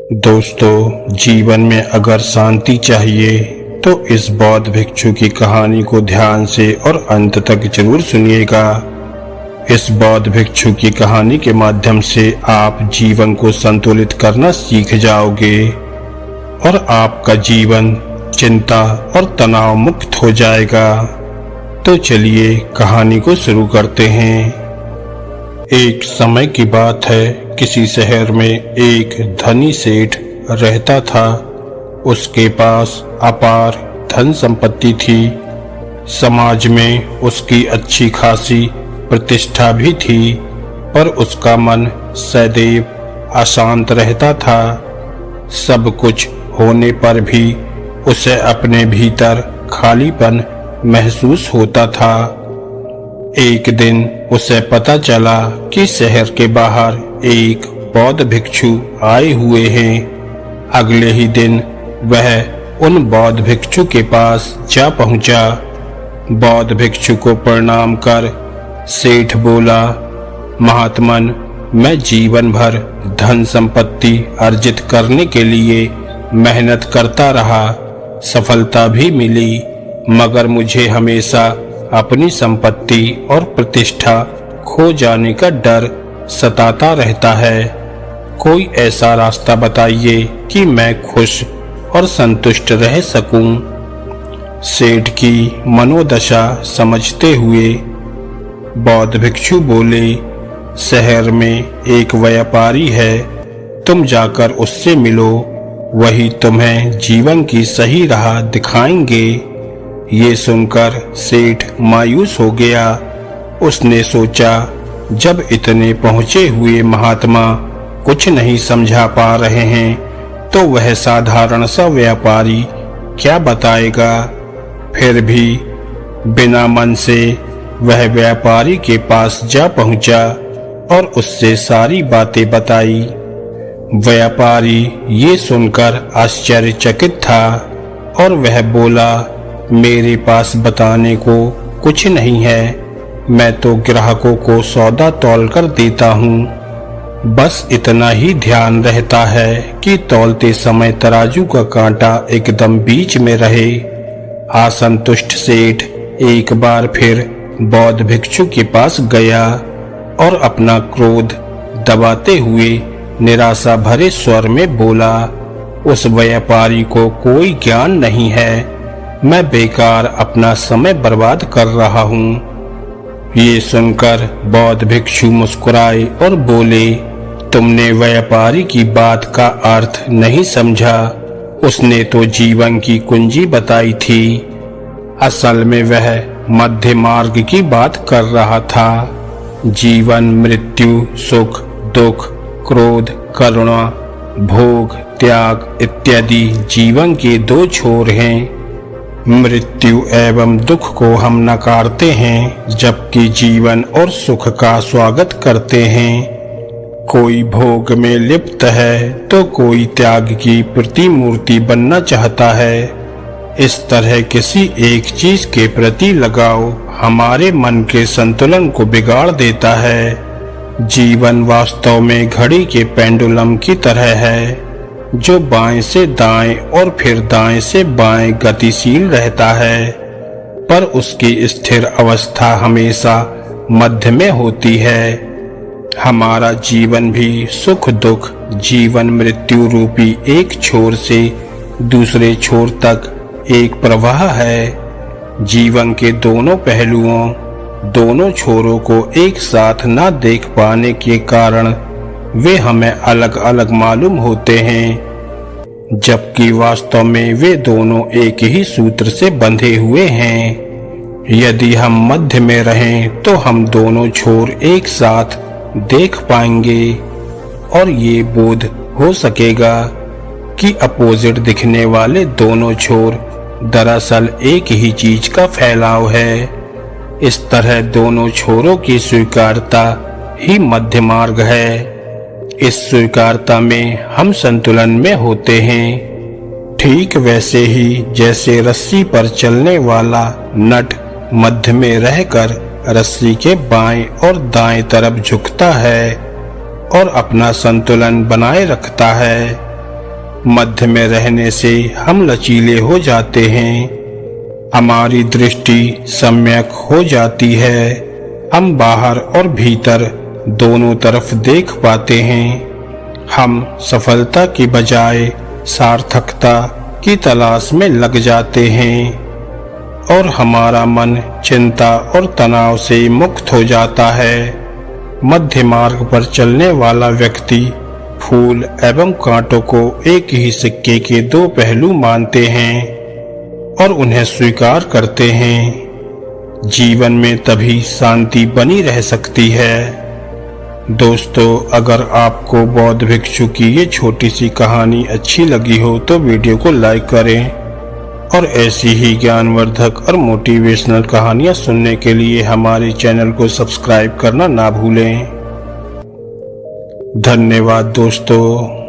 दोस्तों, जीवन में अगर शांति चाहिए तो इस बौद्ध भिक्षु की कहानी को ध्यान से और अंत तक जरूर सुनिएगा। इस बौद्ध भिक्षु की कहानी के माध्यम से आप जीवन को संतुलित करना सीख जाओगे और आपका जीवन चिंता और तनाव मुक्त हो जाएगा। तो चलिए कहानी को शुरू करते हैं। एक समय की बात है, किसी शहर में एक धनी सेठ रहता था। उसके पास अपार धन संपत्ति थी। समाज में उसकी अच्छी खासी प्रतिष्ठा भी थी, पर उसका मन सदैव अशांत रहता था। सब कुछ होने पर भी उसे अपने भीतर खालीपन महसूस होता था। एक दिन उसे पता चला कि शहर के बाहर एक बौद्ध भिक्षु आए हुए हैं। अगले ही दिन वह उन बौद्ध भिक्षु के पास जा पहुंचा। बौद्ध भिक्षु को प्रणाम कर सेठ बोला, महात्मन, मैं जीवन भर धन संपत्ति अर्जित करने के लिए मेहनत करता रहा, सफलता भी मिली, मगर मुझे हमेशा अपनी संपत्ति और प्रतिष्ठा खो जाने का डर सताता रहता है। कोई ऐसा रास्ता बताइए कि मैं खुश और संतुष्ट रह सकूं। सेठ की मनोदशा समझते हुए बौद्ध भिक्षु बोले, शहर में एक व्यापारी है, तुम जाकर उससे मिलो, वही तुम्हें जीवन की सही राह दिखाएंगे। ये सुनकर सेठ मायूस हो गया। उसने सोचा, जब इतने पहुंचे हुए महात्मा कुछ नहीं समझा पा रहे हैं तो वह साधारण सा व्यापारी क्या बताएगा। फिर भी बिना मन से वह व्यापारी के पास जा पहुंचा और उससे सारी बातें बताई। व्यापारी ये सुनकर आश्चर्यचकित था और वह बोला, मेरे पास बताने को कुछ नहीं है, मैं तो ग्राहकों को सौदा तौल कर देता हूँ। बस इतना ही ध्यान रहता है कि तौलते समय तराजू का कांटा एकदम बीच में रहे। असंतुष्ट सेठ एक बार फिर बौद्ध भिक्षु के पास गया और अपना क्रोध दबाते हुए निराशा भरे स्वर में बोला, उस व्यापारी को कोई ज्ञान नहीं है, मैं बेकार अपना समय बर्बाद कर रहा हूँ। ये सुनकर बौद्ध भिक्षु मुस्कुराए और बोले, तुमने व्यापारी की बात का अर्थ नहीं समझा, उसने तो जीवन की कुंजी बताई थी। असल में वह मध्य मार्ग की बात कर रहा था। जीवन, मृत्यु, सुख, दुख, क्रोध, करुणा, भोग, त्याग इत्यादि जीवन के दो छोर हैं। मृत्यु एवं दुख को हम नकारते हैं, जबकि जीवन और सुख का स्वागत करते हैं। कोई भोग में लिप्त है तो कोई त्याग की प्रतिमूर्ति बनना चाहता है। इस तरह किसी एक चीज के प्रति लगाव हमारे मन के संतुलन को बिगाड़ देता है। जीवन वास्तव में घड़ी के पेंडुलम की तरह है, जो बाएं से दाएं और फिर दाएं से बाएं गतिशील रहता है, पर उसकी स्थिर अवस्था हमेशा मध्य में होती है। हमारा जीवन भी सुख दुख, जीवन मृत्यु रूपी एक छोर से दूसरे छोर तक एक प्रवाह है। जीवन के दोनों पहलुओं, दोनों छोरों को एक साथ न देख पाने के कारण वे हमें अलग अलग मालूम होते हैं, जबकि वास्तव में वे दोनों एक ही सूत्र से बंधे हुए हैं। यदि हम मध्य में रहें तो हम दोनों छोर एक साथ देख पाएंगे और ये बोध हो सकेगा कि अपोजिट दिखने वाले दोनों छोर दरअसल एक ही चीज का फैलाव है। इस तरह दोनों छोरों की स्वीकारता ही मध्य मार्ग है। इस स्वीकारता में हम संतुलन में होते हैं। ठीक वैसे ही जैसे रस्सी पर चलने वाला नट मध्य में रहकर रस्सी के बाएं और दाएं तरफ झुकता है और अपना संतुलन बनाए रखता है। मध्य में रहने से हम लचीले हो जाते हैं। हमारी दृष्टि सम्यक हो जाती है। हम बाहर और भीतर दोनों तरफ देख पाते हैं। हम सफलता की बजाय सार्थकता की तलाश में लग जाते हैं और हमारा मन चिंता और तनाव से मुक्त हो जाता है। मध्य मार्ग पर चलने वाला व्यक्ति फूल एवं कांटों को एक ही सिक्के के दो पहलू मानते हैं और उन्हें स्वीकार करते हैं। जीवन में तभी शांति बनी रह सकती है। दोस्तों, अगर आपको बौद्ध भिक्षु की ये छोटी सी कहानी अच्छी लगी हो तो वीडियो को लाइक करें और ऐसी ही ज्ञानवर्धक और मोटिवेशनल कहानियां सुनने के लिए हमारे चैनल को सब्सक्राइब करना ना भूलें। धन्यवाद दोस्तों।